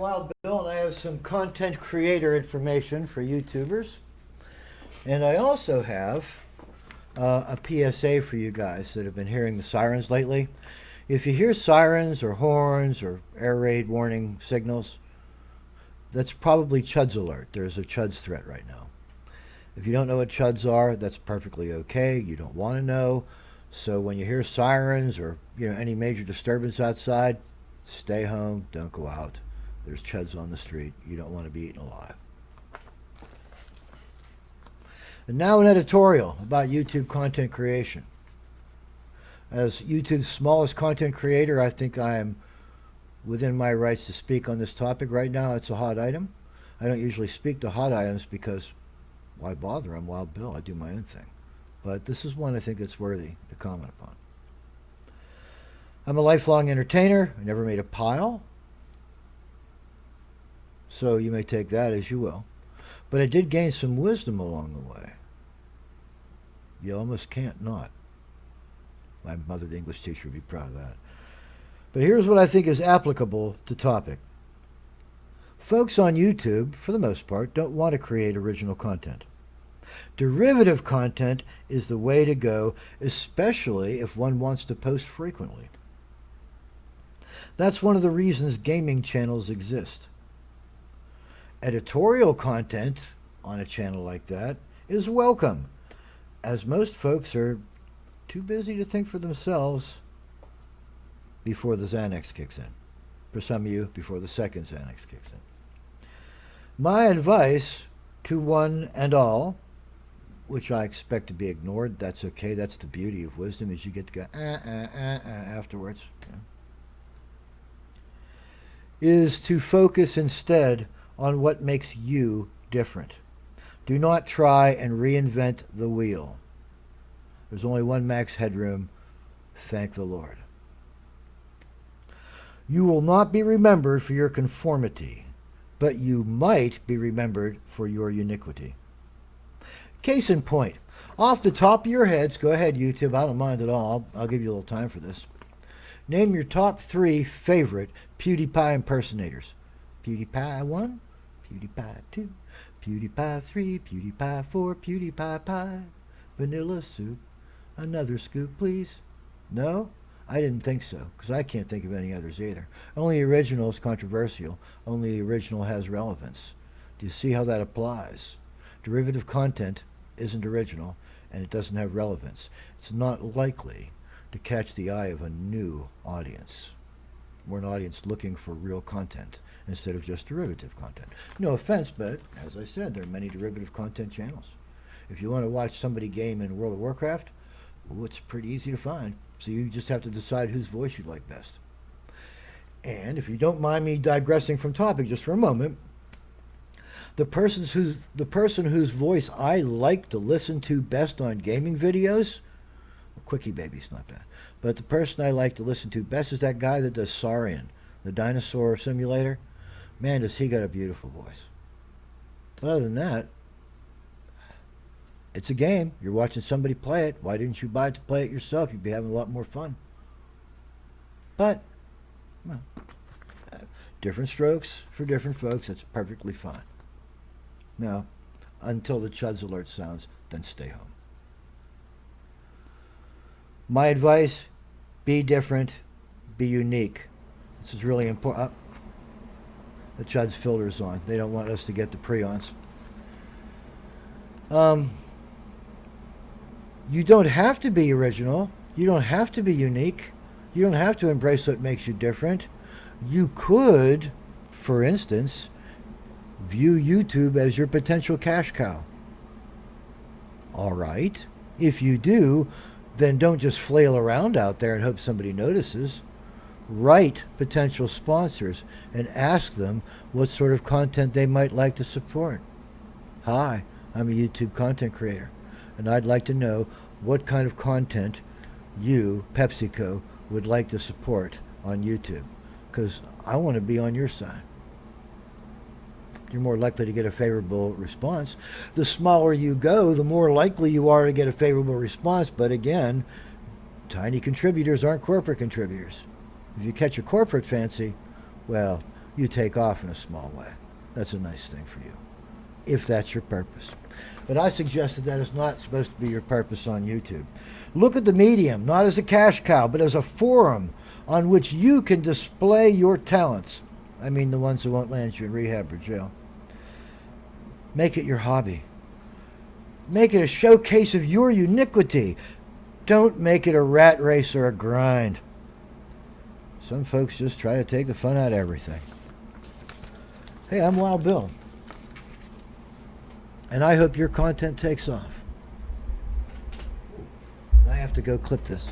Wild Bill, and I have some content creator information for YouTubers. And I also have a PSA for you guys that have been hearing the sirens lately. If you hear sirens or horns or air raid warning signals, that's probably Chuds alert. There's a Chuds threat right now. If you don't know what Chuds are, that's perfectly okay. You don't want to know. So when you hear sirens or any major disturbance outside, stay home. Don't go out. There's Chuds on the street. You don't want to be eaten alive. And now an editorial about YouTube content creation. As YouTube's smallest content creator, I think I am within my rights to speak on this topic. Right now, it's a hot item. I don't usually speak to hot items because why bother? I'm Wild Bill. I do my own thing. But this is one I think that's worthy to comment upon. I'm a lifelong entertainer. I never made a pile. So you may take that as you will. But I did gain some wisdom along the way. You almost can't not. My mother, the English teacher, would be proud of that. But here's what I think is applicable to topic. Folks on YouTube, for the most part, don't want to create original content. Derivative content is the way to go, especially if one wants to post frequently. That's one of the reasons gaming channels exist. Editorial content on a channel like that is welcome, as most folks are too busy to think for themselves before the Xanax kicks in. For some of you, before the second Xanax kicks in. My advice to one and all, which I expect to be ignored, that's okay, that's the beauty of wisdom, is you get to go afterwards, is to focus instead on what makes you different. Do not try and reinvent the wheel. There's only one max headroom. Thank the Lord. You will not be remembered for your conformity, but you might be remembered for your uniquity. Case in point, off the top of your heads, go ahead YouTube, I don't mind at all. I'll give you a little time for this. Name your top 3 favorite PewDiePie impersonators. PewDiePie 1, PewDiePie 2, PewDiePie 3, PewDiePie 4, PewDiePie Pie, Vanilla Soup, another scoop please. No? I didn't think so, because I can't think of any others either. Only the original is controversial. Only the original has relevance. Do you see how that applies? Derivative content isn't original, and it doesn't have relevance. It's not likely to catch the eye of a new audience. We're an audience looking for real content instead of just derivative content. No offense, but as I said, there are many derivative content channels. If you want to watch somebody game in World of Warcraft, well, it's pretty easy to find. So you just have to decide whose voice you like best. And if you don't mind me digressing from topic just for a moment, the person whose voice I like to listen to best on gaming videos, well, Quickie Baby's not bad, but the person I like to listen to best is that guy that does Saurian, the dinosaur simulator. Man, does he got a beautiful voice. But other than that, it's a game. You're watching somebody play it. Why didn't you buy it to play it yourself? You'd be having a lot more fun. But, well, different strokes for different folks. That's perfectly fine. Now, until the Chuds alert sounds, then stay home. My advice, be different, be unique. This is really important. The Chuds filter's on. They don't want us to get the prions. You don't have to be original. You don't have to be unique. You don't have to embrace what makes you different. You could, for instance, view YouTube as your potential cash cow. All right. If you do, then don't just flail around out there and hope somebody notices. Write potential sponsors and ask them what sort of content they might like to support. Hi, I'm a YouTube content creator, and I'd like to know what kind of content you, PepsiCo, would like to support on YouTube, because I want to be on your side. You're more likely to get a favorable response. The smaller you go, the more likely you are to get a favorable response. But again, tiny contributors aren't corporate contributors. If you catch a corporate fancy, well, you take off in a small way. That's a nice thing for you, if that's your purpose. But I suggested that is not supposed to be your purpose on YouTube. Look at the medium, not as a cash cow, but as a forum on which you can display your talents. I mean the ones that won't land you in rehab or jail. Make it your hobby. Make it a showcase of your uniquity. Don't make it a rat race or a grind. Some folks just try to take the fun out of everything. Hey, I'm Wild Bill. And I hope your content takes off. I have to go clip this.